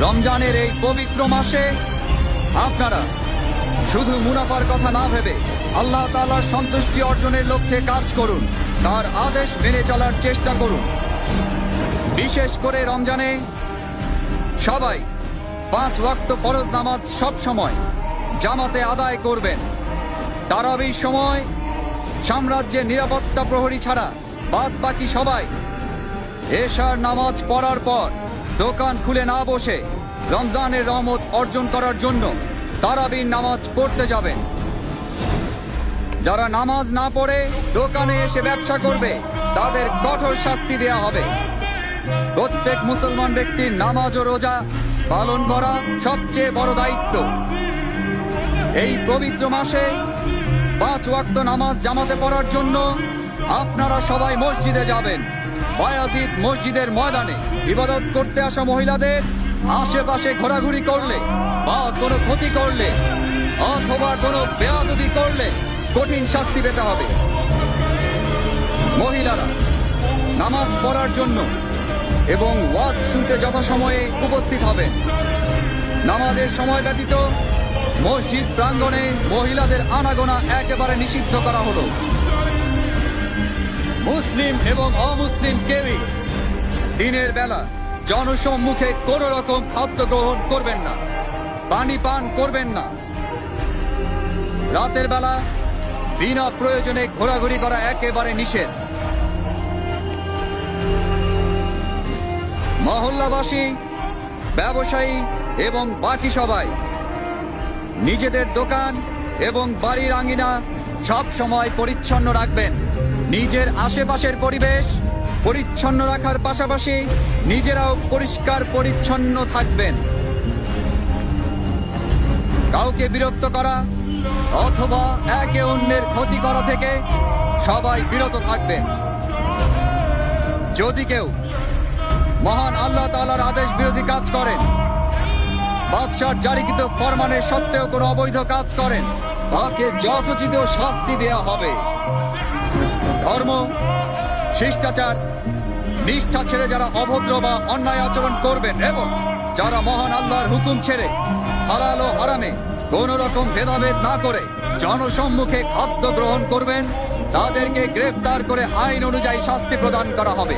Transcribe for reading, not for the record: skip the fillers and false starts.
রমজানের এই পবিত্র মাসে আপনারা শুধু মুনাফার কথা না ভেবে আল্লাহ তাআলার সন্তুষ্টি অর্জনের লক্ষ্যে কাজ করুন, তার আদেশ মেনে চলার চেষ্টা করুন। বিশেষ করে রমজানে সবাই 5 ওয়াক্ত ফরজ নামাজ সব সময় জামাতে আদায় করবেন। তারাবির সময় সাম্রাজ্যের নিরাপত্তা প্রহরী ছাড়া বাদ বাকি সবাই এশার নামাজ পড়ার পর দোকান খুলে না বসে রমজানের রহমত অর্জন করার জন্য তারাবির নামাজ পড়তে যাবেন। যারা নামাজ না পড়ে দোকানে এসে ব্যবসা করবে তাদের কঠোর শাস্তি দেয়া হবে। প্রত্যেক মুসলমান ব্যক্তির নামাজ ও রোজা পালন করা সবচেয়ে বড় দায়িত্ব। এই পবিত্র মাসে 5 ওয়াক্ত নামাজ জামাতে পড়ার জন্য আপনারা সবাই মসজিদে যাবেন। বায়াজিদ মসজিদের ময়দানে ইবাদত করতে আসা মহিলাদের আশেপাশে ঘোরাঘুরি করলে বা কোনো ক্ষতি করলে অথবা কোনো বেয়াদবি করলে কঠিন শাস্তি পেতে হবে। মহিলারা নামাজ পড়ার জন্য এবং ওয়াজ শুনতে যথাসময়ে উপস্থিত হবেন। নামাজের সময় ব্যতীত মসজিদ প্রাঙ্গণে মহিলাদের আনাগোনা একেবারে নিষিদ্ধ করা হলো। মুসলিম এবং অমুসলিম কেউই দিনের বেলা জনসম্মুখে কোনো রকম খাদ্য গ্রহণ করবেন না, পানি পান করবেন না। রাতের বেলা বিনা প্রয়োজনে ঘোরাঘুরি করা একেবারে নিষেধ। মহল্লাবাসী, ব্যবসায়ী এবং বাকি সবাই নিজেদের দোকান এবং বাড়ির আঙিনা সব সময় পরিচ্ছন্ন রাখবেন। নিজের আশেপাশের পরিবেশ পরিচ্ছন্ন রাখার পাশাপাশি নিজেরাও পরিষ্কার পরিচ্ছন্ন থাকবেন। কাউকে বিরক্ত করা অথবা একে অন্যের ক্ষতি করা থেকে সবাই বিরত থাকবেন। যদি কেউ মহান আল্লাহ তাআলার আদেশ বিরোধী কাজ করেন, বাদশার জারিকৃত ফরমানের সত্ত্বেও কোনো অবৈধ কাজ করেন, তাকে যথোচিত শাস্তি দেয়া হবে। ধর্ম, শিষ্টাচার, নিষ্ঠা ছেড়ে যারা অভদ্র বা অন্যায় আচরণ করবেন এবং যারা মহান আল্লাহর হুকুম ছেড়ে হালাল ও হারামে কোন রকম ভেদাভেদ না করে জনসম্মুখে খাদ্য গ্রহণ করবেন, তাদেরকে গ্রেফতার করে আইন অনুযায়ী শাস্তি প্রদান করা হবে।